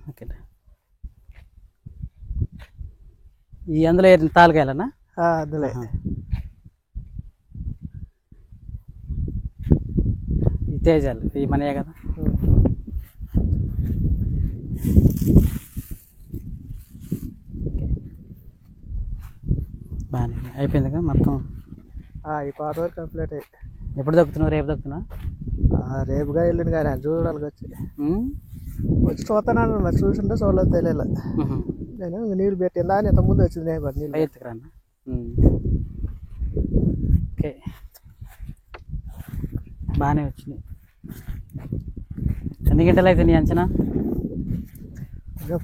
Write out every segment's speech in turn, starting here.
Okay. ఈ అందులో తాలుకాయలన్నా? అందులో ఈ తేజాలు ఈ మనయే కదా. బాగానే అయిపోయింది కదా మొత్తం. ఈ పాత వరకు కంప్లీట్ అయ్యి. ఎప్పుడు దొక్కుతున్నావు? రేపు దొక్కుతున్నావు? రేపుగా వెళ్ళింది కానీ చూడడానికి వచ్చి చూస్తాను. మరి చూసింటే చూడలేదు, తెలియలే. నేను నీళ్ళు పెట్టిందా అని ఇంతకుముందు వచ్చింది నీళ్ళు ఎత్తుకురాన్న. ఓకే, బాగానే వచ్చింది. ఎన్ని గంటలు అయితే నీ అంచనా?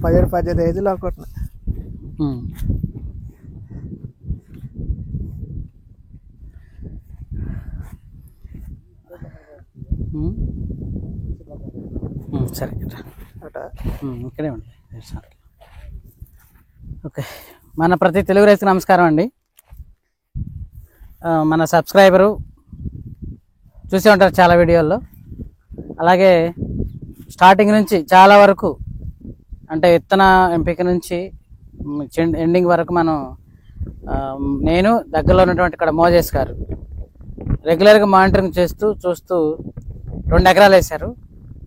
17-18 కేజీలు అనుకుంటున్నా. సరే ఇక్కడే ఉండి. ఓకే, మన ప్రతి తెలుగు రైతుకు నమస్కారం అండి. మన సబ్స్క్రైబరు చూసే ఉంటారు చాలా వీడియోల్లో. అలాగే స్టార్టింగ్ నుంచి చాలా వరకు అంటే విత్తన ఎంపిక నుంచి ఎండింగ్ వరకు మనం నేను దగ్గరలో ఉన్నటువంటి ఇక్కడ మోజేస్ గారు రెగ్యులర్గా మానిటరింగ్ చూస్తూ 2 ఎకరాలు వేశారు.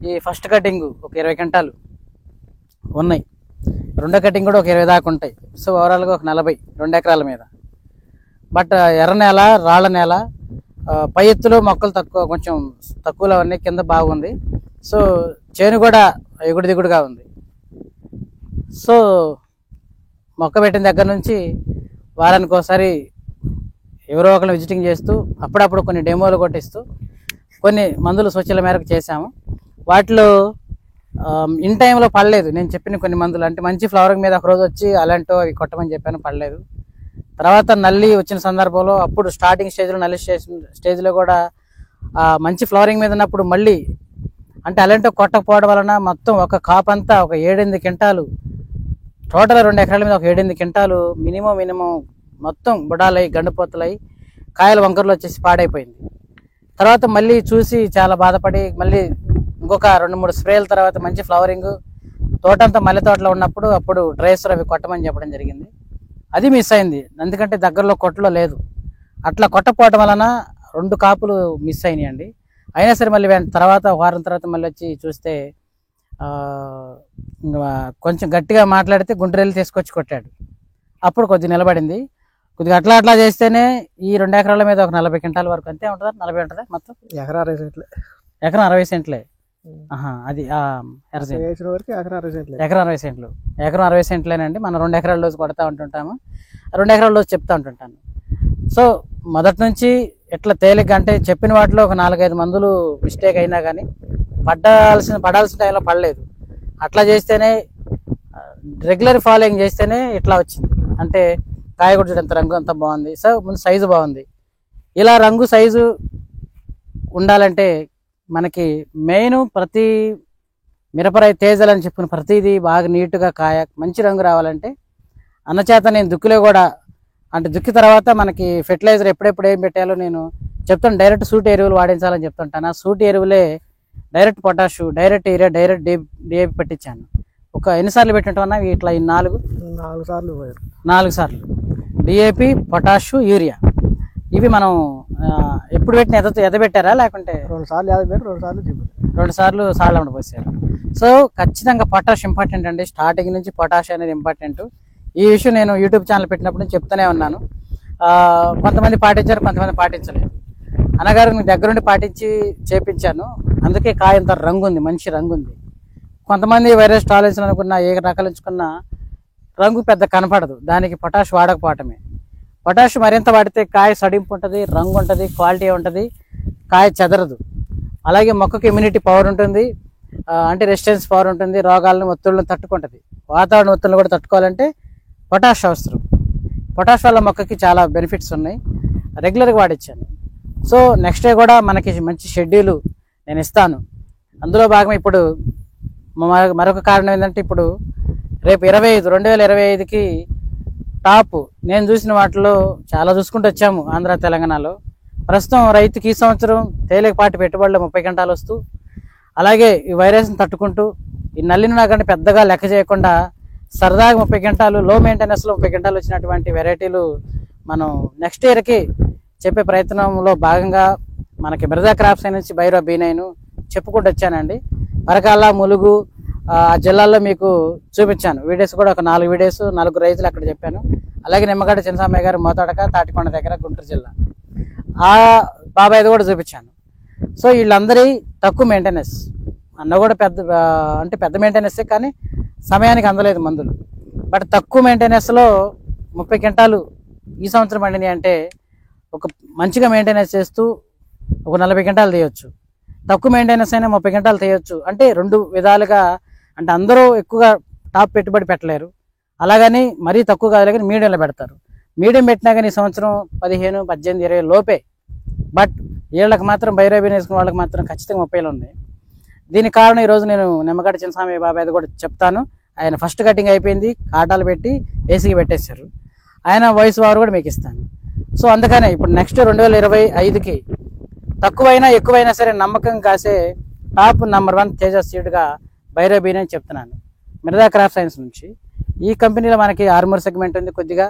ఈ ఫస్ట్ కటింగ్ ఒక 20 క్వింటాలు ఉన్నాయి. 2వ కటింగ్ కూడా ఒక 20 దాకా ఉంటాయి. సో ఓవరాల్గా ఒక 40 2 ఎకరాల మీద. బట్ ఎర్ర నేల, రాళ్ళ నేల, పై ఎత్తులో మొక్కలు తక్కువ, కొంచెం తక్కువలో ఉన్నాయి, కింద బాగుంది. సో చేను కూడా ఎగుడు దిగుడుగా ఉంది. సో మొక్క పెట్టిన దగ్గర నుంచి వారానికి ఒకసారి ఎవరో ఒకరిని విజిటింగ్ చేస్తూ అప్పుడప్పుడు కొన్ని డెమోలు కొట్టిస్తూ కొన్ని మందులు సూచనల మేరకు చేశాము. వాటిలో ఇన్ టైంలో పడలేదు. నేను చెప్పిన కొన్ని మందులు అంటే మంచి ఫ్లవరింగ్ మీద ఒక రోజు వచ్చి అలాంటివి అవి కొట్టమని చెప్పాను, పడలేదు. తర్వాత నల్లి వచ్చిన సందర్భంలో అప్పుడు స్టార్టింగ్ స్టేజ్లో నల్లి స్టేజ్లో కూడా మంచి ఫ్లవరింగ్ మీద ఉన్నప్పుడు మళ్ళీ అంటే అలాంటి కొట్టకపోవడం వలన మొత్తం ఒక కాప్ అంతా ఒక 7-8 క్వింటాలు టోటల్ 2 ఎకరాల మీద ఒక 7-8 క్వింటాలు మినిమం మొత్తం బుడాలై గండిపోతలై కాయలు వంకరలు వచ్చేసి పాడైపోయింది. తర్వాత మళ్ళీ చూసి చాలా బాధపడి మళ్ళీ ఇంకొక 2-3 స్ప్రేల తర్వాత మంచి ఫ్లవరింగ్ తోటంతా మల్లె తోటలో ఉన్నప్పుడు అప్పుడు డ్రైసర్ అవి కొట్టమని చెప్పడం జరిగింది. అది మిస్ అయింది, ఎందుకంటే దగ్గరలో కొట్టలో లేదు. అట్లా కొట్టపోవటం వలన 2 కాపులు మిస్ అయినాయండి. అయినా సరే మళ్ళీ తర్వాత వారం తర్వాత మళ్ళీ వచ్చి చూస్తే కొంచెం గట్టిగా మాట్లాడితే గుంటరెళ్ళి తీసుకొచ్చి కొట్టాడు. అప్పుడు కొద్దిగా నిలబడింది. కొద్దిగా అట్లా చేస్తేనే ఈ 2 ఎకరాల మీద ఒక 40 క్వింటాల వరకు అంతే ఉంటుందా? 40 ఉంటుందా మొత్తం? ఎకరం 60 సెంట్లే. ఎకరం 60 సెంట్లే. అది ఎకరం 60 సెంట్లు. ఎకరం 60 సెంట్లేనండి. మనం 2 ఎకరాల రోజు కొడతా ఉంటుంటాము, 2 ఎకరాల రోజు చెప్తా ఉంటుంటాను. సో మొదటి నుంచి ఎట్లా తేలిగ్గా అంటే చెప్పిన వాటిలో ఒక 4-5 మందులు మిస్టేక్ అయినా కానీ పడాల్సిన టైంలో పడలేదు. అట్లా చేస్తేనే రెగ్యులర్ ఫాలోయింగ్ చేస్తేనే ఇట్లా వచ్చింది. అంటే కాయ కూడా చూడంత రంగు అంతా బాగుంది. సో ముందు సైజు బాగుంది. ఇలా రంగు సైజు ఉండాలంటే మనకి మెయిన్ ప్రతి మిరపరాయి తేజలు అని చెప్పిన ప్రతిదీ బాగా నీట్గా కాయ మంచి రంగు రావాలంటే అన్నచేత నేను దుక్కిలో కూడా అంటే దుక్కి తర్వాత మనకి ఫెర్టిలైజర్ ఎప్పుడెప్పుడు ఏం పెట్టాలో నేను చెప్తాను. డైరెక్ట్ సూటి ఎరువులు వాడించాలని చెప్తుంటాను. ఆ సూటి ఎరువులే direct potash, direct urea, direct DAP పెట్టించాను. ఒక ఎన్నిసార్లు పెట్టింటామన్నా ఇట్లా? 4 సార్లు డిఏపి, పొటాషు, యూరియా. ఇవి మనం ఎప్పుడు పెట్టిన ఎదబెట్టారా లేకుంటే 2 సార్లు సాళ్ళ పోసారు. సో ఖచ్చితంగా పొటాష్ ఇంపార్టెంట్ అండి. స్టార్టింగ్ నుంచి పొటాష్ అనేది ఇంపార్టెంట్. ఈ విషయం నేను యూట్యూబ్ ఛానల్ పెట్టినప్పుడు చెప్తూనే ఉన్నాను. కొంతమంది పాటించారు, కొంతమంది పాటించలేదు. అన్నగారు దగ్గరుండి పాటించి చేపించాను. అందుకే కాయ ఇంత రంగు ఉంది, మంచి రంగు ఉంది. కొంతమంది వైరస్ టాలెన్స్ అనుకున్న ఏ రకాలించుకున్న రంగు పెద్ద కనపడదు. దానికి పొటాష్ వాడకపోవటమే. పొటాష్ మరింత వాడితే కాయ సడింపు ఉంటుంది, రంగు ఉంటుంది, క్వాలిటీ ఉంటుంది, కాయ చెదరదు. అలాగే మొక్కకు ఇమ్యూనిటీ పవర్ ఉంటుంది, యాంటీ రెసిస్టెన్స్ పవర్ ఉంటుంది, రోగాలను ఒత్తిళ్ళను తట్టుకుంటుంది. వాతావరణ ఒత్తిళ్ళను కూడా తట్టుకోవాలంటే పొటాష్ అవసరం. పొటాష్ వల్ల మొక్కకి చాలా బెనిఫిట్స్ ఉన్నాయి. రెగ్యులర్గా వాడిచ్చాను. సో నెక్స్ట్ డే కూడా మనకి మంచి షెడ్యూల్ నేను ఇస్తాను. అందులో భాగం ఇప్పుడు మరొక కారణం ఏంటంటే ఇప్పుడు రేపు 2025కి టాప్ నేను చూసిన వాటిలో చాలా చూసుకుంటూ వచ్చాము ఆంధ్ర తెలంగాణలో. ప్రస్తుతం రైతుకి ఈ సంవత్సరం తేలికపాటి పెట్టుబడులు 30 క్వింటాలు వస్తూ అలాగే ఈ వైరస్ని తట్టుకుంటూ ఈ నల్లిని నాకంటే పెద్దగా లెక్క చేయకుండా సరదాగా 30 క్వింటాలు లో మెయింటెనెన్స్లో 30 క్వింటాలు వచ్చినటువంటి వెరైటీలు మనం నెక్స్ట్ ఇయర్కి చెప్పే ప్రయత్నంలో భాగంగా మనకి మిర్జా క్రాప్స్ నుంచి బైరో B9 చెప్పుకుంటూ వచ్చానండి. పరకాల, ములుగు ఆ జిల్లాల్లో మీకు చూపించాను. వీడియోస్ కూడా ఒక 4 వీడియోస్ 4 రైతులు అక్కడ చెప్పాను. అలాగే నిమ్మగడ్డ చిన్నసామయ్య గారు మోతాడక తాటికొండ దగ్గర గుంటూరు జిల్లా ఆ బాబాయ్ది కూడా చూపించాను. సో వీళ్ళందరి తక్కువ మెయింటెనెన్స్ అన్న కూడా పెద్ద మెయింటెనెన్సే, కానీ సమయానికి అందలేదు మందులు. బట్ తక్కువ మెయింటెనెన్స్లో 30 క్వింటాలు ఈ సంవత్సరం పండినాయి అంటే ఒక మంచిగా మెయింటెనెన్స్ చేస్తూ ఒక 40 క్వింటాలు తీయొచ్చు. తక్కువ మెయింటెనెన్స్ అయినా 30 క్వింటాలు తీయొచ్చు. అంటే 2 విధాలుగా, అంటే అందరూ ఎక్కువగా టాప్ పెట్టుబడి పెట్టలేరు, అలాగని మరీ తక్కువ కాదు కానీ మీడియంలో పెడతారు. మీడియం పెట్టినా కానీ ఈ సంవత్సరం 15, 18, 20 లోపే. బట్ వీళ్ళకి మాత్రం బైరో B9 వేసుకున్న వాళ్ళకి మాత్రం ఖచ్చితంగా 30 ఉన్నాయి. దీనికి కారణం ఈరోజు నేను నిమ్మగడ్డ చిన్నసామయ్య బాబాయ్ది కూడా చెప్తాను. ఆయన ఫస్ట్ కటింగ్ అయిపోయింది, కాటాలు పెట్టి ఏసీకి పెట్టేశారు. ఆయన వాయిస్ ఓవర్ కూడా మీకు ఇస్తాను. సో అందుకనే ఇప్పుడు నెక్స్ట్ 2025కి తక్కువైనా ఎక్కువైనా సరే నమ్మకం కాసే టాప్ నెంబర్ 1 తేజ సీడ్గా బైరో B9 చెప్తున్నాను, మిర్జా క్రాప్ సైన్స్ నుంచి. ఈ కంపెనీలో మనకి ఆర్మూర్ సెగ్మెంట్ ఉంది, కొద్దిగా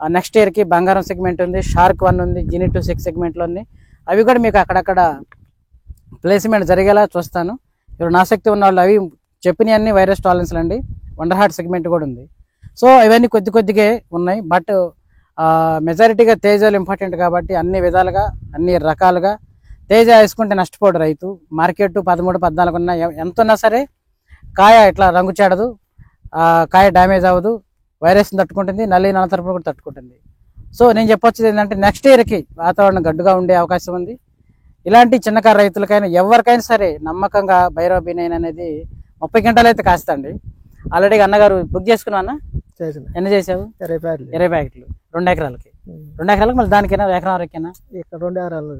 నెక్స్ట్ ఇయర్కి బంగారం సెగ్మెంట్ ఉంది, షార్క్ 1 ఉంది, జిని 26 సెగ్మెంట్లో ఉంది. అవి కూడా మీకు అక్కడక్కడ ప్లేస్మెంట్ జరిగేలా చూస్తాను. ఇప్పుడు ఆసక్తి ఉన్న వాళ్ళు అవి చెప్పినవి అన్ని వైరస్ టాలెన్స్లు అండి. వండర్ హార్ట్ సెగ్మెంట్ కూడా ఉంది. సో ఇవన్నీ కొద్దిగా ఉన్నాయి. బట్ మెజారిటీగా తేజాలు ఇంపార్టెంట్ కాబట్టి అన్ని విధాలుగా అన్ని రకాలుగా తేజ వేసుకుంటే నష్టపోడు రైతు. మార్కెట్ 13, 14 ఉన్నా ఎంత ఉన్నా సరే కాయ ఇట్లా రంగు చెడదు, కాయ డ్యామేజ్ అవ్వదు, వైరస్ని తట్టుకుంటుంది, నల్లి నల్ల తరపున కూడా తట్టుకుంటుంది. సో నేను చెప్పొచ్చేది ఏంటంటే నెక్స్ట్ ఇయర్కి వాతావరణం గడ్డుగా ఉండే అవకాశం ఉంది. ఇలాంటి చిన్నకారు రైతులకైనా ఎవరికైనా సరే నమ్మకంగా బైరో B9 అనేది 30 క్వింటాలు అయితే కాస్తండి. ఆల్రెడీ అన్నగారు బుక్ చేసుకున్నా. ఎన్ని చేసావు? 20 ప్యాకెట్లు 2 ఎకరాలకి. 2 ఎకరాలకు మళ్ళీ దానికైనా ఎకరం వరకేనా? ఇక్కడ 2 ఎకరాలు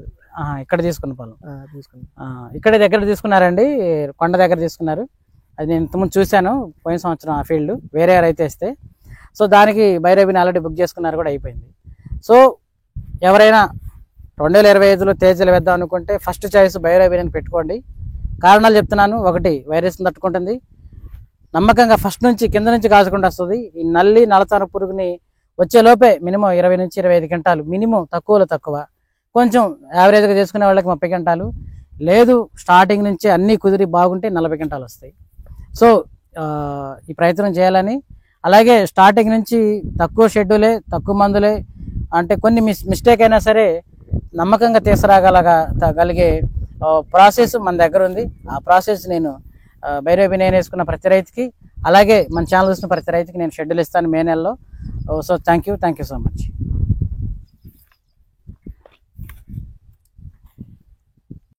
ఇక్కడ తీసుకున్న పొలం ఇక్కడ దగ్గర తీసుకున్నారండి, కొండ దగ్గర తీసుకున్నారు. అది నేను ఇంతకుముందు చూశాను పోయిన సంవత్సరం ఆ ఫీల్డ్ వేరే రైతు వేస్తే. సో దానికి బైరో B9 ఆల్రెడీ బుక్ చేసుకున్నారు, కూడా అయిపోయింది. సో ఎవరైనా 2025లో తేజలు వేద్దాం అనుకుంటే ఫస్ట్ చాయిస్ బైరో B9 పెట్టుకోండి. కారణాలు చెప్తున్నాను. 1 వైరస్ని తట్టుకుంటుంది, నమ్మకంగా ఫస్ట్ నుంచి కింద నుంచి కాచకుండా వస్తుంది. ఈ నల్లి నలతాన పురుగుని వచ్చేలోపే మినిమం 20 నుంచి 25 క్వింటాలు మినిమం, తక్కువలో తక్కువ. కొంచెం యావరేజ్గా చేసుకునే వాళ్ళకి 30 క్వింటాలు, లేదు స్టార్టింగ్ నుంచి అన్నీ కుదిరి బాగుంటే 40 క్వింటాలు వస్తాయి. సో ఈ ప్రయత్నం చేయాలని, అలాగే స్టార్టింగ్ నుంచి తక్కువ షెడ్యూలే తక్కువ మందులే, అంటే కొన్ని మిస్టేక్ అయినా సరే నమ్మకంగా తీసుకురాగలిగే ప్రాసెస్ మన దగ్గర ఉంది. ఆ ప్రాసెస్ నేను బైరో B9 వేసుకున్న ప్రతి రైతుకి, అలాగే మన ఛానల్ చూసిన ప్రతి రైతుకి నేను షెడ్యూల్ ఇస్తాను మే నెలలో. So thank you so much.